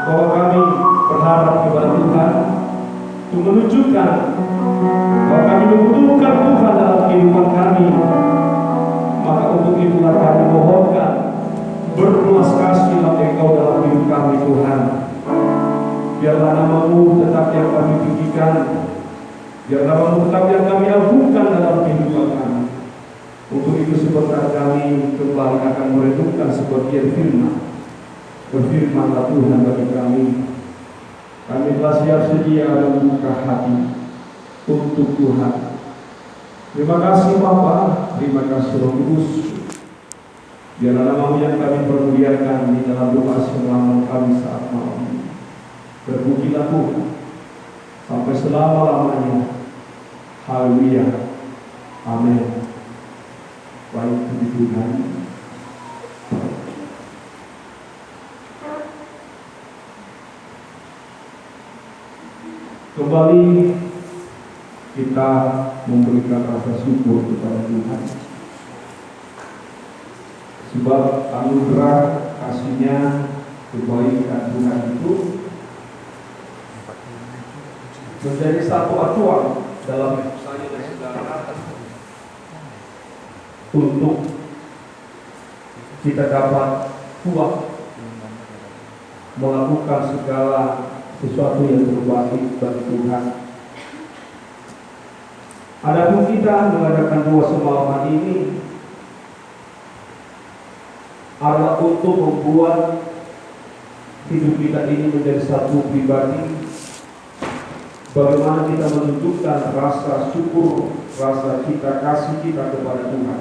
bahwa kami berharap kepada Tuhan untuk menunjukkan bahwa kami membutuhkan Tuhan dalam kehidupan kami. Maka untuk itulah kami mohonkan berbelas kasihlah Engkau dalam hidup kami, Tuhan. Biarlah nama-Mu tetap yang kami tinggikan, biar nama-Mu tetap yang kami agungkan dalam kehidupan kami. Untuk itu sebentar kami kembali akan merenungkan sebagian firman. Berfirmanlah Tuhan bagi kami. Kami telah siap sedia dan membuka hati untuk Tuhan. Terima kasih Bapa, terima kasih Roh Kudus. Biarlah nama-Mu yang kami permuliakan di dalam doa selamat kami saat malam ini. Berpujilah Tuhan sampai selama-lamanya. Haleluya. Amin. Baik puji Tuhan. Kembali kita memberikan rasa syukur kepada Tuhan, sebab anugerah kasih-Nya, kebaikan Tuhan itu menjadi satu acuan dalam hidup saya dan saudara untuk kita dapat kuat melakukan segala sesuatu yang terbaik bagi Tuhan. Adapun kita mengadakan doa semalam hari ini adalah untuk membuat hidup kita ini menjadi satu pribadi. Bagaimana kita menunjukkan rasa syukur, rasa kita kasih kita kepada Tuhan.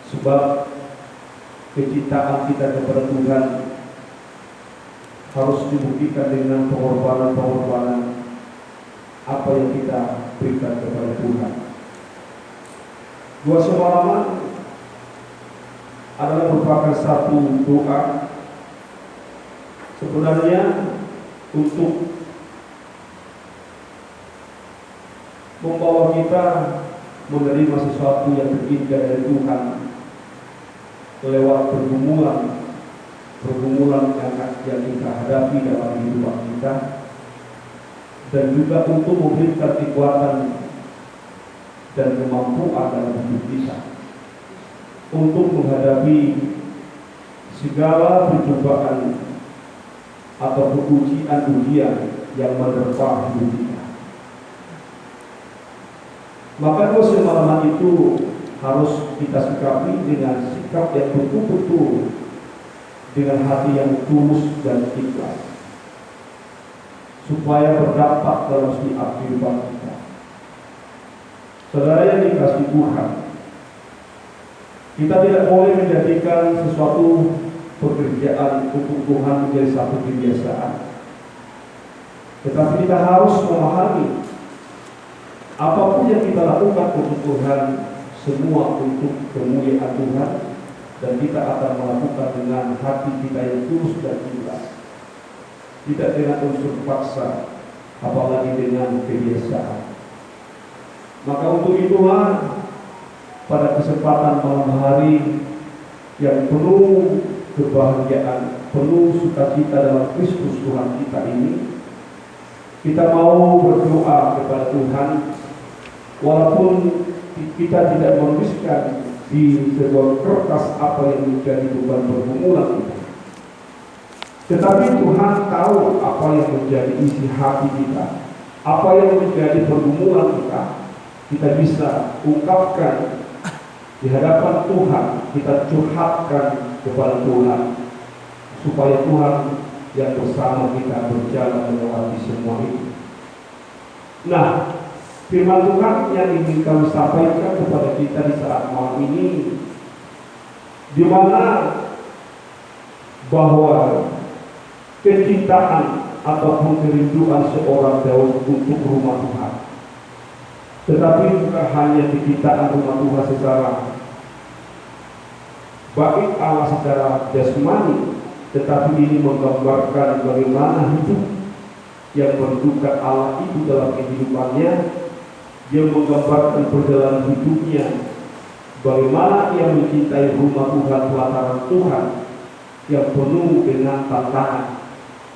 Sebab kecintaan kita kepada Tuhan harus dibuktikan dengan pengorbanan-pengorbanan apa yang kita berikan kepada Tuhan. Doa semalaman adalah merupakan satu doa sebenarnya untuk membawa kita menerima sesuatu yang terindah dari Tuhan lewat pergumulan yang kita hadapi dalam kehidupan kita, dan juga untuk memberikan kekuatan dan kemampuan dalam hidup kita untuk menghadapi segala percobaan atau ujian yang menerpa hidup kita. Maka doa semalaman itu harus kita sikapi dengan sikap yang betul-betul, dengan hati yang tulus dan ikhlas, supaya berdampak dalam setiap kehidupan kita. Saudara yang dikasihi Tuhan, kita tidak boleh menjadikan sesuatu pekerjaan untuk Tuhan menjadi satu kebiasaan, tetapi kita harus memahami apapun yang kita lakukan untuk Tuhan, semua untuk kemuliaan Tuhan, dan kita akan melakukan dengan hati kita yang tulus dan ikhlas, tidak dengan unsur paksa, apalagi dengan kebiasaan. Maka untuk itulah pada kesempatan malam hari yang penuh kebahagiaan, penuh sukacita dalam Kristus Tuhan kita ini, kita mau berdoa kepada Tuhan. Walaupun kita tidak menuliskan di sebuah kertas apa yang menjadi beban pergumulan kita, tetapi Tuhan tahu apa yang menjadi isi hati kita, apa yang menjadi pergumulan kita. Kita bisa ungkapkan di hadapan Tuhan, kita curhatkan kepada Tuhan, supaya Tuhan yang bersama kita berjalan melewati semua itu. Nah, firman Tuhan yang ingin kami sampaikan kepada kita di saat malam ini, di mana bahwa kecintaan ataupun kerinduan seorang Daud untuk rumah Tuhan, tetapi bukan hanya kecintaan rumah Tuhan secara baik Allah secara jasmani, tetapi ini menggambarkan bagaimana hidup yang mendudukan Allah itu dalam kehidupannya. Dia menggambarkan perjalanan hidupnya, bagaimana ia mencintai rumah Tuhan, pelataran Tuhan yang penuh dengan tantangan,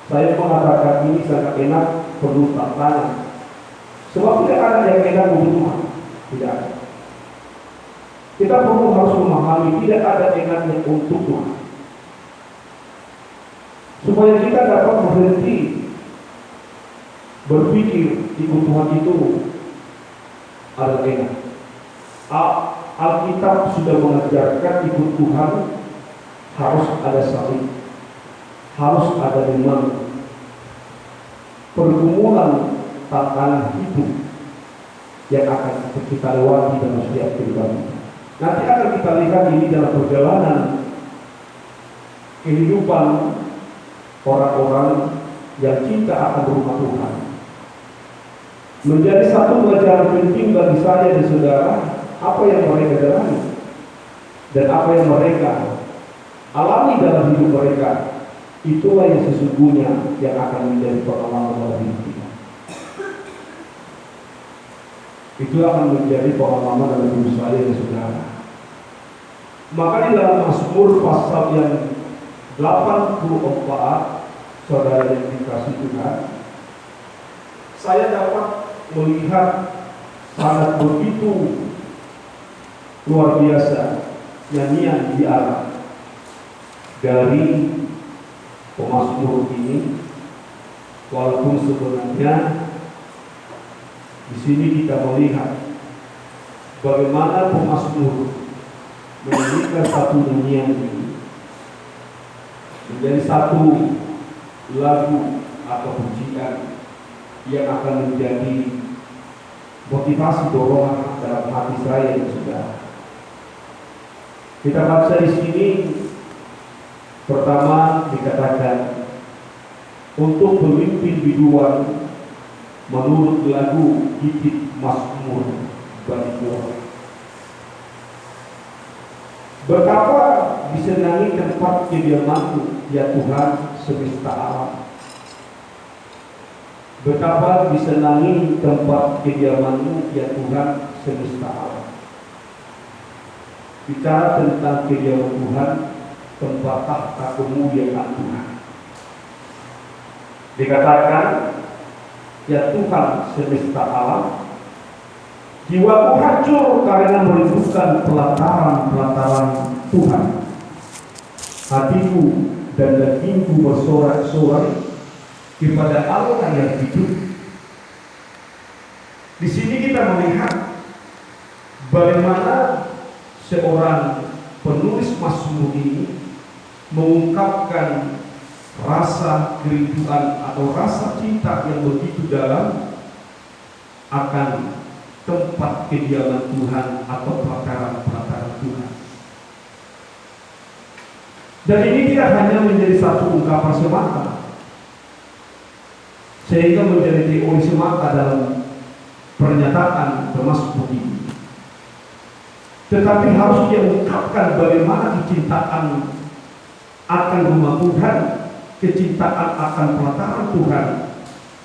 Saya mengatakan ini sangat enak, perlu tantangan. Sebab tidak ada yang enak untuk Tuhan. Tidak ada. Kita perlu harus memahami tidak ada enaknya untuk Tuhan. Supaya kita dapat berhenti berpikir ikut Tuhan itu adalah enak. Alkitab sudah mengajarkan ikut Tuhan harus ada salib, harus ada memang pergumulan tantangan hidup yang akan kita lewati dalam setiap kehidupan kita. Nanti akan kita lihat ini dalam perjalanan kehidupan orang-orang yang cinta akan rumah Tuhan. Menjadi satu pelajaran penting bagi saya dan saudara, apa yang mereka jalani dan apa yang mereka alami dalam hidup mereka, itulah yang sesungguhnya yang akan menjadi pengalaman dalam hidup kita. Itu akan menjadi pengalaman dalam hidup saya dan saudara. Maka di dalam Mazmur pasal yang 84, saudara yang dikasih Tuhan, saya dapat melihat sangat begitu luar biasa nyanyian di alam dari pemazmur ini, walaupun sebenarnya di sini kita melihat bagaimana pemazmur menyanyikan satu nyanyian ini menjadi satu lagu atau pujian yang akan menjadi motivasi dorongan dalam hati saya dan saudara. Kita baca di sini pertama dikatakan untuk pemimpin biduan menurut lagu Gigit Mazmur bagi Tuhan. Betapa disenangi tempat kediaman-Mu ya Tuhan semesta alam. Betapa disenangi tempat kediaman-Mu ya Tuhan semesta alam. Bicara tentang kediaman Tuhan, tempat tahta kemuliaan Tuhan. Dikatakan ya Tuhan semesta alam, jiwaku hancur karena merindukan pelataran-pelataran Tuhan. Hatiku dan dagingku bersorak-sorai kepada Allah yang hidup. Di sini kita melihat bagaimana seorang penulis Mazmur ini mengungkapkan rasa kerinduan atau rasa cinta yang begitu dalam akan tempat kediaman Tuhan atau pelataran-pelataran Tuhan. Dan ini tidak hanya menjadi satu ungkapan semata, sehingga menjadi teori semata dalam pernyataan Mazmur ini, tetapi harus dia ungkapkan bagaimana kecintaan akan rumah Tuhan, kecintaan akan pelataran Tuhan.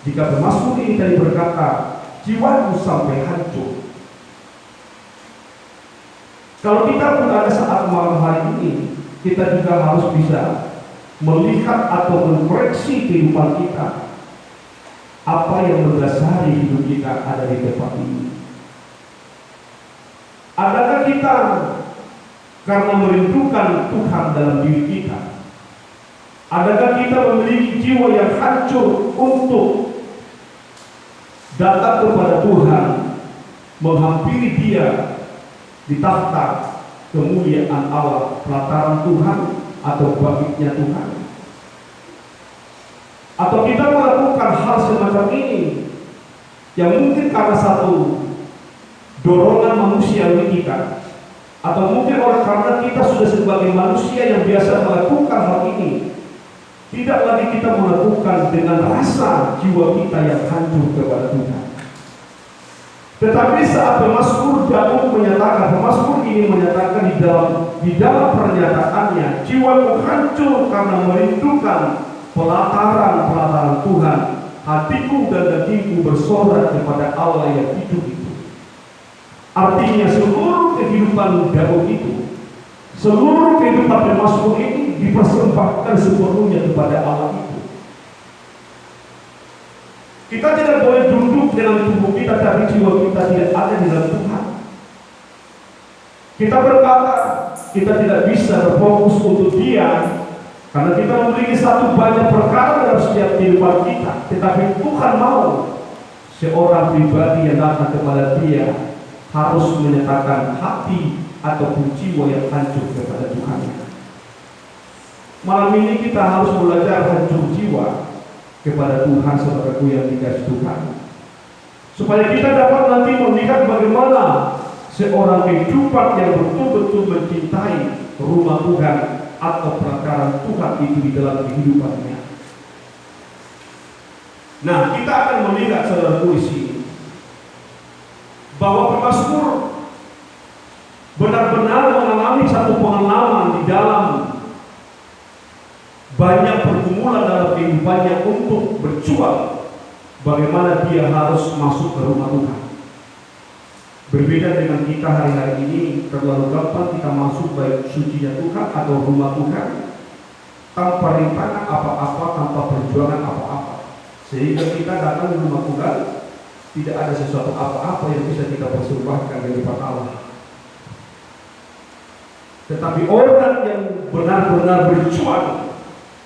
Jika Mazmur ini tadi berkata, jiwaku sampai hancur. Kalau kita pun ada saat malam hari ini, kita juga harus bisa melihat atau mengoreksi kehidupan kita. Apa yang mendasari hidup kita ada di tempat ini? Adakah kita karena merindukan Tuhan dalam diri kita? Adakah kita memiliki jiwa yang hancur untuk datang kepada Tuhan, menghampiri Dia di takhta kemuliaan Allah, pelataran Tuhan atau bangkitnya Tuhan? Atau kita melakukan hal semacam ini yang mungkin karena satu dorongan manusiawi kita, atau mungkin karena kita sudah sebagai manusia yang biasa melakukan hal ini, tidak lagi kita melakukan dengan rasa jiwa kita yang hancur kepada Tuhan. Tetapi saat Mazmur Daud menyatakan, Mazmur ini menyatakan di dalam pernyataannya, jiwaku hancur karena merindukan pelataran-pelataran Tuhan. Hatiku dan dagingku bersorak kepada Allah yang hidup itu. Artinya seluruh kehidupan Daud itu, seluruh kehidupan Mazmur ini dipersembahkan sepenuhnya kepada Allah itu. Kita tidak boleh duduk dengan tubuh kita tapi jiwa kita tidak ada di dalam Tuhan. Kita berkata kita tidak bisa berfokus untuk Dia karena kita memiliki satu banyak perkara dalam setiap kehidupan kita. Tetapi Tuhan mau seorang pribadi yang datang kepada Dia harus menyatakan hati ataupun jiwa yang hancur kepada Tuhan. Malam ini kita harus belajar hancur jiwa kepada Tuhan, saudaraku yang dikasihi Tuhan, supaya kita dapat nanti melihat bagaimana seorang kehidupan yang betul-betul mencintai rumah Tuhan atau perkara Tuhan itu di dalam kehidupannya. Nah, kita akan melihat saudaraku di sini bahwa pemazmur benar-benar mengalami satu pengalaman di dalam banyak pergumulan dalam kehidupannya untuk berjuang bagaimana dia harus masuk ke rumah Tuhan. Berbeda dengan kita hari-hari ini, terlalu gampang kita masuk baik sucinya Tuhan atau rumah Tuhan tanpa rintangan apa-apa, tanpa perjuangan apa-apa, sehingga kita datang ke rumah Tuhan tidak ada sesuatu apa-apa yang bisa kita persembahkan dari Allah. Tetapi orang yang benar-benar berjuang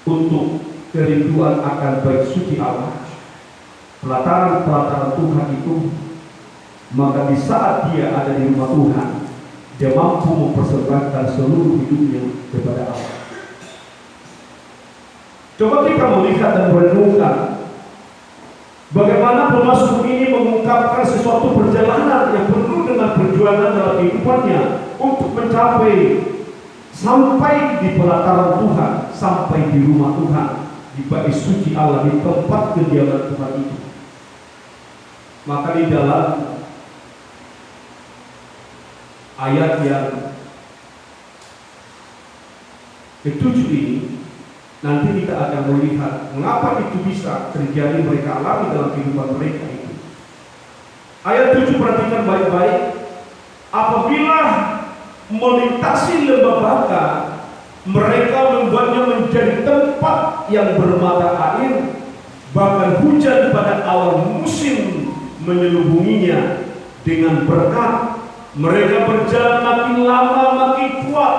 untuk kerinduan akan baik suci Allah, pelataran-pelataran Tuhan itu, maka di saat dia ada di rumah Tuhan, dia mampu mempersembahkan seluruh hidupnya kepada Allah. Coba kita melihat dan merenungkan bagaimana pemazmur ini mengungkapkan sesuatu perjalanan yang penuh dengan perjuangan dalam kehidupannya untuk mencapai sampai di pelataran Tuhan, sampai di rumah Tuhan, di bait suci Allah, di tempat kediaman Tuhan itu. Maka di dalam ayat yang ke-7 ini nanti kita akan melihat mengapa itu bisa terjadi, mereka alami dalam kehidupan mereka itu. Ayat 7 perhatikan baik-baik. Apabila melintasi lembah Baka, mereka membuatnya menjadi tempat yang bermata air, bahkan hujan pada awal musim menyelubunginya dengan berkat. Mereka berjalan makin lama makin kuat,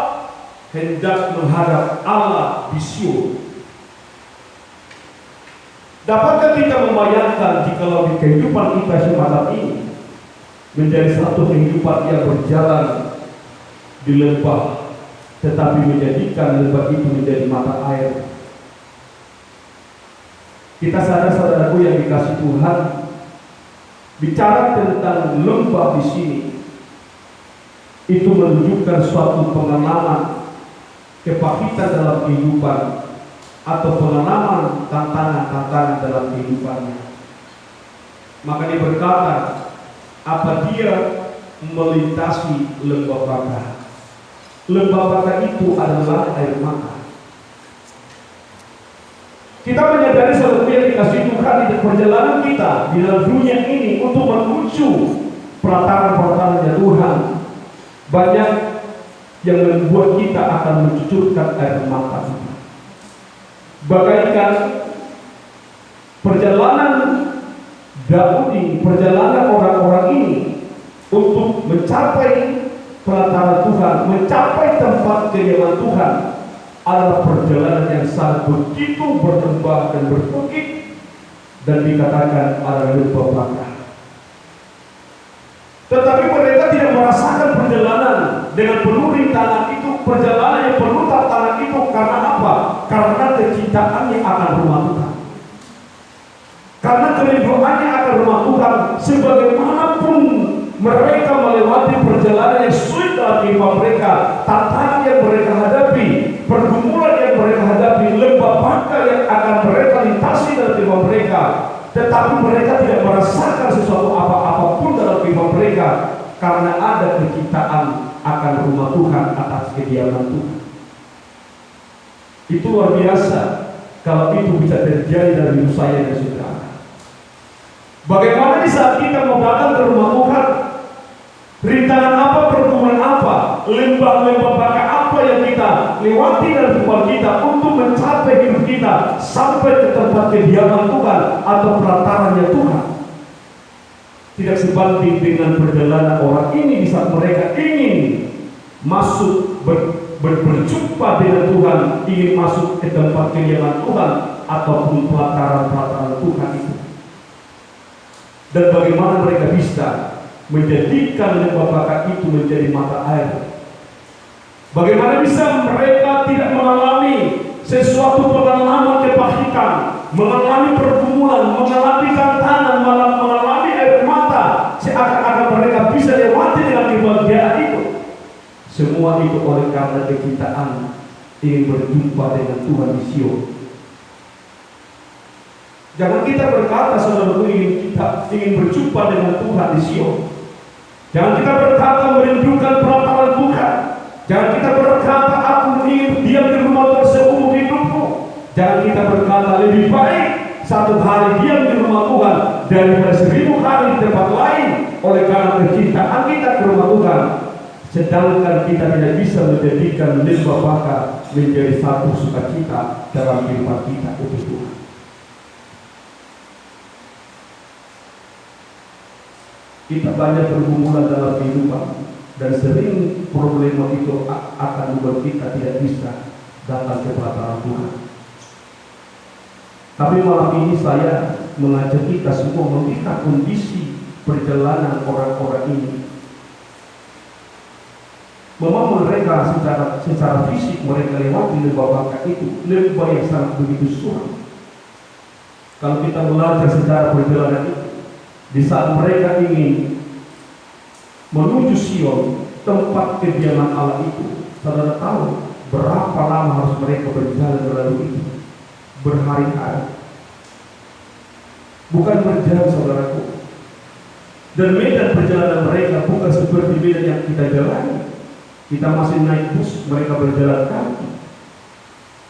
hendak menghadap Allah di Sion. Dapatkah kita membayangkan jikalau di kehidupan kita semacam ini menjadi satu kehidupan yang berjalan di lembah, tetapi menjadikan lembah itu menjadi mata air. Kita sadar, saudaraku yang dikasihi Tuhan, bicara tentang lembah di sini itu menunjukkan suatu pengalaman kepahitan dalam kehidupan atau pengalaman tantangan-tantangan dalam kehidupannya. Maka dia berkata, apa dia melintasi lembah Baka. Lembah Baka itu adalah air mata. Kita menyadari sesuatu yang dikasih Tuhan di perjalanan kita di dalam dunia ini untuk menuju pelataran-pelataran Tuhan. Banyak yang membuat kita akan mencucurkan air mata kita. Bagaikan perjalanan Daud ini, perjalanan orang-orang ini untuk mencapai pelataran Tuhan, mencapai tempat kediaman Tuhan, adalah perjalanan yang sangat begitu berlembah dan berbukit, dan dikatakan adalah lembah Baka. Tetapi mereka tidak merasakan perjalanan dengan penuh rintangan itu, perjalanan yang penuh tantangan itu. Karena apa? Karena kecintaannya akan rumah Tuhan, karena kerinduannya akan rumah Tuhan. Sebagaimanapun mereka melewati perjalanan yang sulit dalam kehidupan mereka, tantangan yang mereka hadapi, pergumulan yang mereka hadapi, lembah Baka yang akan mereka lintasi dalam kehidupan mereka, tetapi mereka tidak merasakan sesuatu apa-apapun dalam kehidupan mereka, karena ada kecintaan akan rumah Tuhan, atas kediaman Tuhan. Itu luar biasa kalau itu bisa terjadi dalam hidup saya dan saudara. Bagaimana di saat kita mau datang ke rumah Tuhan, rintangan apa, pergumulan apa, lembah-lembah Baka apa yang kita lewati dalam kehidupan kita untuk mencapai hidup kita sampai ke tempat kediaman Tuhan atau pelatarannya Tuhan. Tidak sebanding dengan perjalanan orang ini di saat mereka ingin masuk berjumpa dengan Tuhan, ingin masuk ke tempat kediaman Tuhan ataupun pelataran-pelataran Tuhan itu. Dan bagaimana mereka bisa menjadikan lembah bakar itu menjadi mata air? Bagaimana bisa mereka tidak mengalami sesuatu pengalaman kepahitan, mengalami pergumulan, mengalami tantangan, mengalami air mata, seakan-akan mereka bisa lewati dengan kebahagiaan itu? Semua itu oleh karena kecintaan ingin berjumpa dengan Tuhan di Sion. Jangan kita berkata saudara ingin berjumpa dengan Tuhan di Sion. Jangan kita berkata merindukan pelataran Tuhan. Jangan kita berkata aku ingin diam di rumah Tuhan seumur hidupku. Jangan kita berkata lebih baik satu hari diam di rumah Tuhan daripada 1000 hari di tempat lain, oleh karena kecintaan kita ke rumah Tuhan. Sedangkan kita tidak bisa menjadikan lembah bakar menjadi satu sukacita dalam kehidupan kita untuk Tuhan. Kita banyak pergumulan dalam kehidupan dan sering problema itu akan membuat kita tidak bisa datang ke pelataran Tuhan. Tapi malam ini saya mengajak kita semua melihat kondisi perjalanan orang-orang ini. Memang mereka secara fisik mereka lewati lembah bakar itu, lembah yang sangat begitu suram. Kalau kita belajar sejarah perjalanan itu, di saat mereka ingin menuju Sion, tempat kediaman Allah itu, saudara tahu berapa lama harus mereka berjalan melalui itu? Berhari-hari, bukan berjam, saudaraku. Dan medan perjalanan mereka bukan seperti medan yang kita jalani. Kita masih naik bus, mereka berjalan kaki.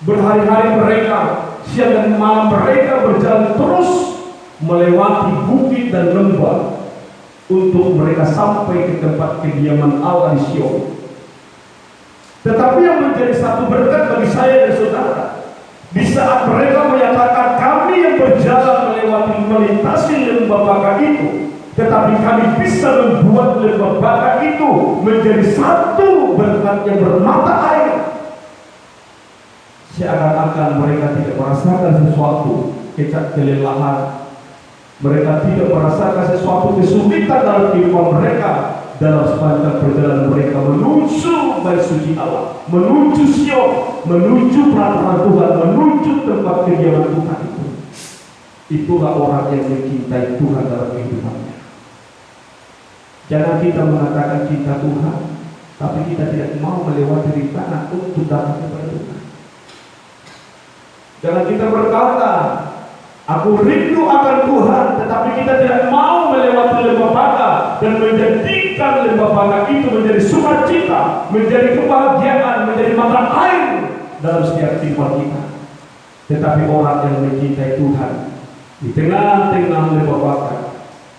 Berhari-hari mereka, siang dan malam mereka berjalan terus melewati bukit dan lembah untuk mereka sampai ke tempat kediaman Allah di Sion. Tetapi yang menjadi satu berkat bagi saya dan saudara, di saat mereka menyatakan kami yang berjalan melintasi lembah bakar itu, tetapi kami bisa membuat lembah bakar itu menjadi satu berkat yang bermata air. Seakan-akan mereka tidak merasakan sesuatu kelelahan. Mereka tidak merasakan sesuatu kesulitan dalam kehidupan mereka dalam sepanjang perjalanan mereka menuju bait suci Allah, menuju Sion, menuju pelataran Tuhan, menuju tempat kediaman Tuhan itu. Itulah orang yang mencintai Tuhan dalam kehidupannya. Jangan kita mengatakan cinta Tuhan, tapi kita tidak mau melewati rintangan untuk datang kepada Tuhan. Jangan kita berkata, aku rindu akan Tuhan, tetapi kita tidak mau melewati lembah bakar dan menjadikan lembah bakar itu menjadi sukacita, menjadi kebahagiaan, menjadi mata air dalam setiap kehidupan kita. Tetapi orang yang mencintai Tuhan, di tengah-tengah lembah bakar,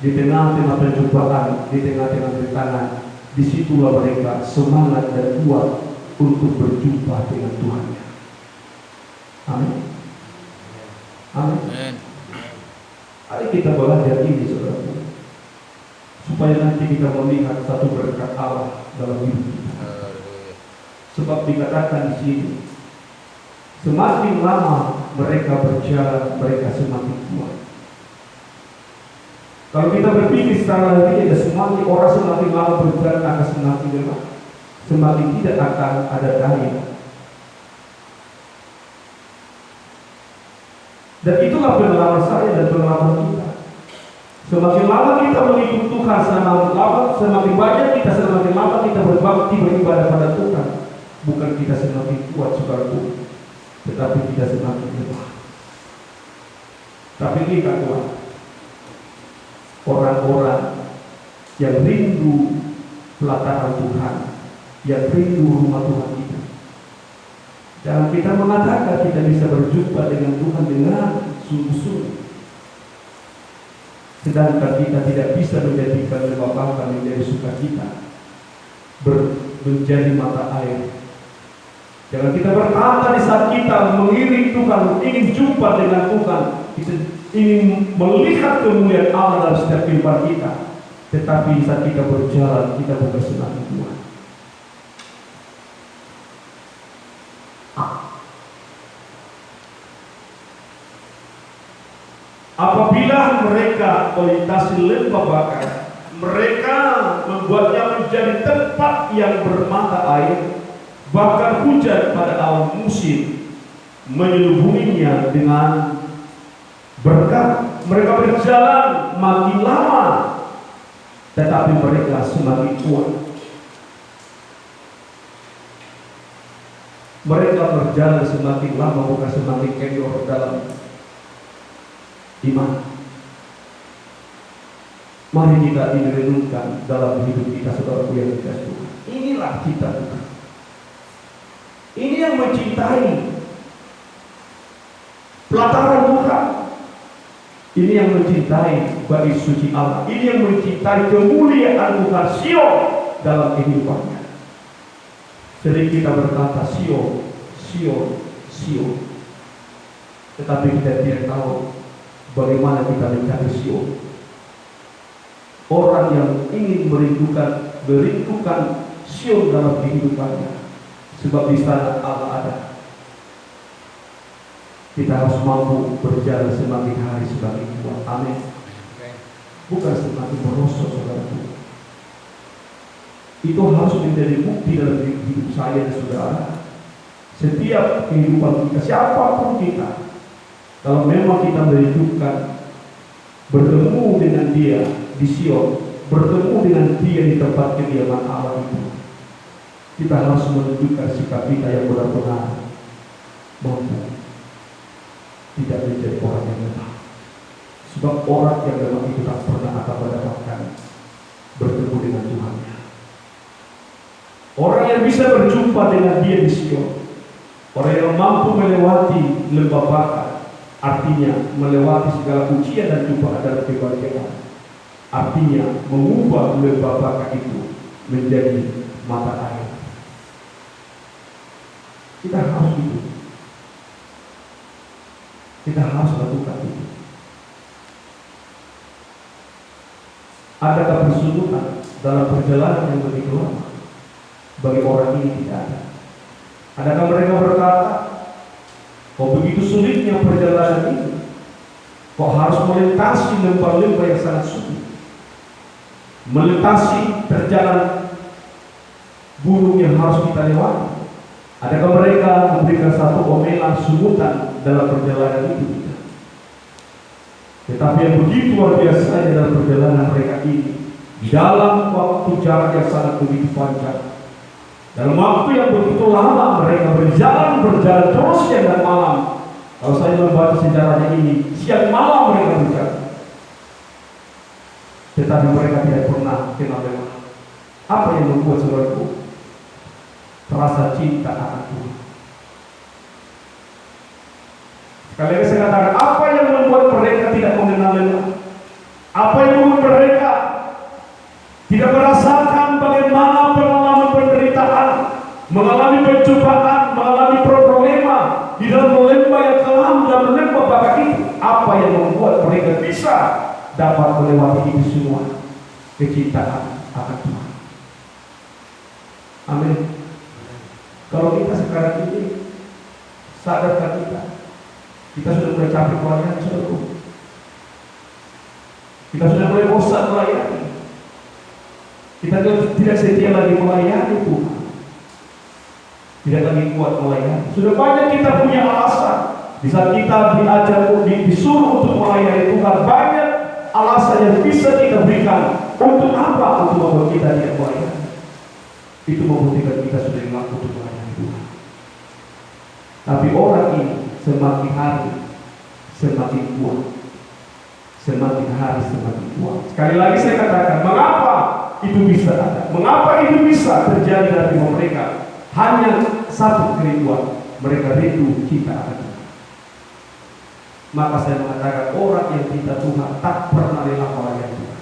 di tengah-tengah percobaan, di tengah-tengah rintangan, disitulah mereka semangat dan kuat untuk berjumpa dengan Tuhannya. Amin. Amin. Mari kita belajar ini, saudara, supaya nanti kita melihat satu berkat Allah dalam hidup kita. Sebab dikatakan di sini, semakin lama mereka berjalan, mereka semakin kuat. Kalau kita berpikir secara logis, semakin orang semakin lama berjalan akan semakin lemah, semakin tidak akan ada daya. Dan itulah pengalaman saya dan pengalaman kita. Semakin lama kita mengikut Tuhan, semakin banyak kita, semakin lama kita berbakti beribadah pada Tuhan. Bukan kita semakin kuat, saudaraku, tetapi kita semakin lemah. Tapi kita kuat. Orang-orang yang rindu pelataran Tuhan, yang rindu rumah Tuhan kita. Jangan kita mengatakan kita bisa berjumpa dengan Tuhan dengan sungguh-sungguh, sedangkan kita tidak bisa menjadikan lembah bakar menjadi sukacita, menjadi mata air. Jangan kita berkata di saat kita mengiring Tuhan, ingin jumpa dengan Tuhan, kita ingin melihat kemuliaan Allah dalam setiap kehidupan kita. Tetapi di saat kita berjalan, kita bukan senang Tuhan. Apabila mereka melintasi lembah bakar, mereka membuatnya menjadi tempat yang bermata air, bahkan hujan pada awal musim menyelubunginya dengan berkat. Mereka berjalan makin lama, tetapi mereka semakin kuat. Mereka berjalan semakin lama, bukan semakin kendor dalam iman. Mari kita direnungkan dalam hidup kita, saudaraku yang dikasihi Tuhan. Inilah kita Tuhan. Ini yang mencintai pelataran Tuhan. Ini yang mencintai bait suci Allah. Ini yang mencintai kemuliaan Tuhan Sion dalam kehidupannya. Sering kita berkata Sion, Sion, Sion, tetapi kita tidak tahu bagaimana kita mencari Sion. Orang yang ingin merindukan Sion dalam kehidupannya, sebab di sana Allah ada. Kita harus mampu berjalan semakin hari semakin kuat. Amin. Bukan semakin merosot, saudara. Itu harus menjadi bukti dalam hidup saya dan saudara. Setiap kehidupan kita, siapapun kita, kalau memang kita merindukan bertemu dengan Dia di Sion, bertemu dengan Dia di tempat kediaman Allah itu, kita harus menunjukkan sikap kita yang benar-benar mampu, tidak menjadi orang yang lemah. Sebab orang yang lemah itu tak pernah akan mendapatkan bertemu dengan Tuhannya. Orang yang bisa berjumpa dengan Dia di Sion, orang yang mampu melewati lembah bakar, artinya melewati segala ujian dan cobaan dalam kehidupan, artinya mengubah lembah bakar itu menjadi mata air. Kita harus itu. Kita harus lakukan itu. Adakah kesulitan dalam perjalanan yang begitu lama? Bagi orang ini tidak ada. Adakah mereka berkata, kok begitu sulitnya perjalanan ini? Kok harus melintasi lembah-lembah yang sangat sulit? Melintasi terjalan gunung yang harus kita lewati? Adakah mereka memberikan satu omelan sungutan dalam perjalanan itu? Tetapi yang begitu luar biasa dalam perjalanan mereka ini, dalam waktu jarak yang sangat begitu panjang, dalam waktu yang begitu lama mereka berjalan terus siang dan malam. Kalau saya membaca sejarahnya ini, siang malam mereka berjalan, tetapi mereka tidak pernah kenal lelah. Apa yang membuat saudaraku terasa cinta akan Tuhan? Sekali lagi saya katakan, apa yang membuat mereka tidak mengenal lelah? Apa yang membuat mereka tidak merasakan bagaimana pengalaman penderitaan, mengalami pencobaan, mengalami problema di dalam lembah yang kelam, dalam lembah bakar itu? Apa yang membuat mereka bisa dapat melewati itu semua? Kecintaan akan Tuhan. Amin. Kalau kita sekarang ini sadarkan kita sudah mulai capek melayani, saudara. Kita sudah mulai bosan melayani. Kita tidak setia lagi melayani Tuhan. Tidak lagi kuat melayani. Sudah banyak kita punya alasan. Di saat kita diajar, disuruh untuk melayani Tuhan, banyak alasan yang bisa kita berikan. Untuk apa? Untuk membuat kita tidak melayani. Itu membuktikan kita sudah mampu untuk melayani Tuhan. Tapi orang ini semakin hari semakin kuat, semakin hari semakin kuat. Sekali lagi saya katakan, mengapa itu bisa ada? Mengapa itu bisa terjadi dalam hidup mereka? Hanya satu kerinduan, mereka rindu cinta akan Tuhan. Maka saya mengatakan, orang yang cinta Tuhan tak pernah lelah melayani Tuhan.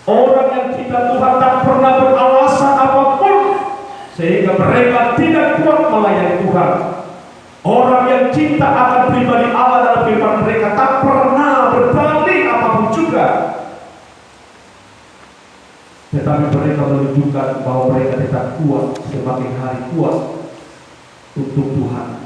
Orang yang cinta Tuhan tak pernah beralasan apapun sehingga mereka tidak kuat melayani Tuhan. Orang yang cinta akan pribadi Allah dalam kehidupan mereka tak pernah berbanding apapun juga, tetapi mereka menunjukkan bahwa mereka tetap kuat, semakin hari kuat untuk Tuhan.